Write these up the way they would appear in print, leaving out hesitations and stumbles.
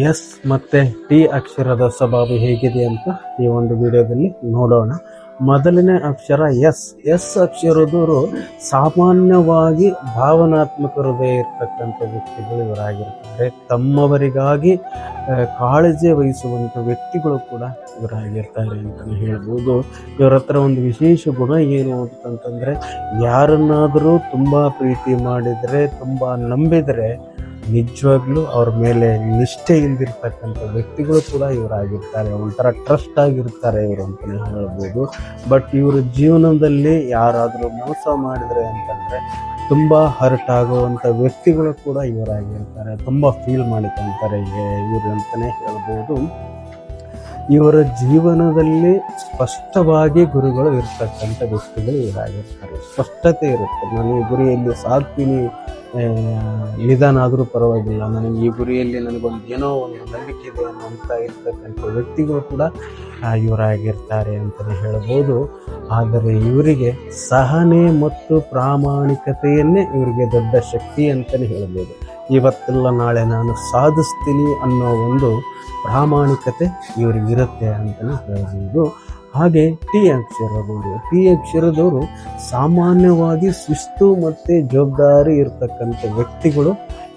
S ಮತ್ತೆ T ಅಕ್ಷರದ ಸ್ವಭಾವ ಹೇಗಿದೆ ಅಂತ ಈ ಒಂದು ವಿಡಿಯೋದಲ್ಲಿ ನೋಡೋಣ. ಮೊದಲನೇ ಅಕ್ಷರ ಎಸ್. ಎಸ್ ಅಕ್ಷರದವರು ಸಾಮಾನ್ಯವಾಗಿ ಭಾವನಾತ್ಮಕ ಹೃದಯ ಇರ್ತಕ್ಕಂಥ ವ್ಯಕ್ತಿಗಳು ಇವರಾಗಿರ್ತಾರೆ. ತಮ್ಮವರಿಗಾಗಿ ಕಾಳಜಿ ವಹಿಸುವಂಥ ವ್ಯಕ್ತಿಗಳು ಕೂಡ ಇವರಾಗಿರ್ತಾರೆ ಅಂತಲೇ ಹೇಳ್ಬೋದು. ಇವರ ಹತ್ರ ಒಂದು ವಿಶೇಷ ಗುಣ ಏನು ಅಂತಂತಂದರೆ, ಯಾರನ್ನಾದರೂ ತುಂಬ ಪ್ರೀತಿ ಮಾಡಿದರೆ, ತುಂಬ ನಂಬಿದರೆ ನಿಜವಾಗ್ಲೂ ಅವ್ರ ಮೇಲೆ ನಿಷ್ಠೆ ಇಲ್ದಿರ್ತಕ್ಕಂಥ ವ್ಯಕ್ತಿಗಳು ಕೂಡ ಇವರಾಗಿರ್ತಾರೆ. ಒಂಥರ ಟ್ರಸ್ಟ್ ಆಗಿರ್ತಾರೆ ಇವರು ಅಂತಲೇ ಹೇಳ್ಬೋದು. ಬಟ್ ಇವ್ರ ಜೀವನದಲ್ಲಿ ಯಾರಾದರೂ ಮೋಸ ಮಾಡಿದರೆ ಅಂತಂದರೆ ತುಂಬ ಹರ್ಟ್ ಆಗುವಂಥ ವ್ಯಕ್ತಿಗಳು ಕೂಡ ಇವರಾಗಿರ್ತಾರೆ. ತುಂಬ ಫೀಲ್ ಮಾಡಿಕೊಂತಾರೆ ಇವರು ಅಂತಲೇ ಹೇಳ್ಬೋದು. ಇವರ ಜೀವನದಲ್ಲಿ ಸ್ಪಷ್ಟವಾಗಿ ಗುರಿಗಳು ಇರ್ತಕ್ಕಂಥ ವ್ಯಕ್ತಿಗಳು ಇವರಾಗಿರ್ತಾರೆ. ಸ್ಪಷ್ಟತೆ ಇರುತ್ತೆ. ನಾನು ಈ ಗುರಿಯಲ್ಲಿ ಸಾಧ್ತೀನಿ, ನಿಧಾನ ಆದರೂ ಪರವಾಗಿಲ್ಲ, ನನಗೆ ಈ ಗುರಿಯಲ್ಲಿ ನನಗೊಂದು ಏನೋ ಒಂದು ನಂಬಿಕೆ ಇದೆ ಅಂತ ಇರ್ತಕ್ಕಂಥ ವ್ಯಕ್ತಿಗಳು ಕೂಡ ಇವರಾಗಿರ್ತಾರೆ ಅಂತಲೇ ಹೇಳ್ಬೋದು. ಆದರೆ ಇವರಿಗೆ ಸಹನೆ ಮತ್ತು ಪ್ರಾಮಾಣಿಕತೆಯನ್ನೇ ಇವರಿಗೆ ದೊಡ್ಡ ಶಕ್ತಿ ಅಂತಲೇ ಹೇಳ್ಬೋದು. ಇವತ್ತೆಲ್ಲ ನಾಳೆ ನಾನು ಸಾಧಿಸ್ತೀನಿ ಅನ್ನೋ ಒಂದು ಪ್ರಾಮಾಣಿಕತೆ ಇವರಿಗಿರುತ್ತೆ ಅಂತಲೇ ಹೇಳ್ಬೋದು. ಹಾಗೆ ಟಿ ಅಕ್ಷರದವರು ಸಾಮಾನ್ಯವಾಗಿ ಶಿಸ್ತು ಮತ್ತು ಜವಾಬ್ದಾರಿ ಇರತಕ್ಕಂಥ ವ್ಯಕ್ತಿಗಳು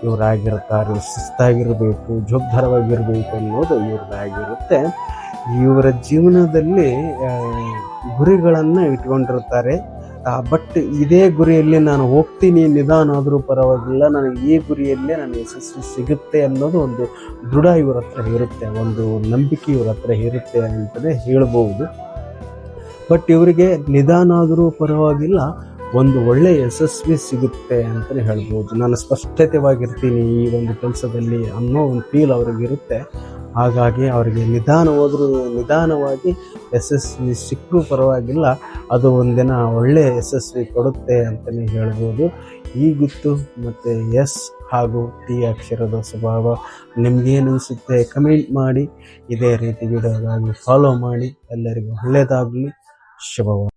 ಇವರಾಗಿರ್ತಾರೆ. ಶಿಸ್ತಾಗಿರಬೇಕು, ಜವಾಬ್ದಾರವಾಗಿರಬೇಕು ಅನ್ನೋದು ಇವ್ರದ್ದಾಗಿರುತ್ತೆ. ಇವರ ಜೀವನದಲ್ಲಿ ಗುರಿಗಳನ್ನು ಇಟ್ಕೊಂಡಿರ್ತಾರೆ. ಬಟ್ ಇದೇ ಗುರಿಯಲ್ಲಿ ನಾನು ಹೋಗ್ತೀನಿ, ನಿಧಾನ ಆದರೂ ಪರವಾಗಿಲ್ಲ, ನನಗೆ ಈ ಗುರಿಯಲ್ಲೇ ನನಗೆ ಯಶಸ್ಸು ಸಿಗುತ್ತೆ ಅನ್ನೋದು ಒಂದು ದೃಢ ಇವರ ಹತ್ರ ಇರುತ್ತೆ, ಒಂದು ನಂಬಿಕೆ ಇವರ ಹತ್ರ ಇರುತ್ತೆ ಅಂತಲೇ ಹೇಳ್ಬೋದು. ಬಟ್ ಇವರಿಗೆ ನಿಧಾನ ಆದರೂ ಪರವಾಗಿಲ್ಲ, ಒಂದು ಒಳ್ಳೆಯ ಯಶಸ್ವಿ ಸಿಗುತ್ತೆ ಅಂತಲೇ ಹೇಳ್ಬೋದು. ನಾನು ಸ್ಪಷ್ಟತೆವಾಗಿರ್ತೀನಿ ಈ ಒಂದು ಕೆಲಸದಲ್ಲಿ ಅನ್ನೋ ಒಂದು ಫೀಲ್ ಅವ್ರಿಗಿರುತ್ತೆ. ಹಾಗಾಗಿ ಅವರಿಗೆ ನಿಧಾನವಾಗಿ ಯಶಸ್ವಿ ಸಿಕ್ಕರೂ ಪರವಾಗಿಲ್ಲ, ಅದು ಒಂದಿನ ಒಳ್ಳೆಯ ಯಶಸ್ವಿ ಕೊಡುತ್ತೆ ಅಂತಲೇ ಹೇಳ್ಬೋದು. ಈಗಿತ್ತು ಮತ್ತು ಎಸ್ ಹಾಗೂ ಟಿ ಅಕ್ಷರದ ಸ್ವಭಾವ ನಿಮಗೇನು ಅನಿಸುತ್ತೆ ಕಮೆಂಟ್ ಮಾಡಿ. ಇದೇ ರೀತಿ ವಿಡಿಯೋಗಾಗಿ ಫಾಲೋ ಮಾಡಿ. ಎಲ್ಲರಿಗೂ ಒಳ್ಳೆಯದಾಗಲಿ. ಶುಭವಾಗಲಿ.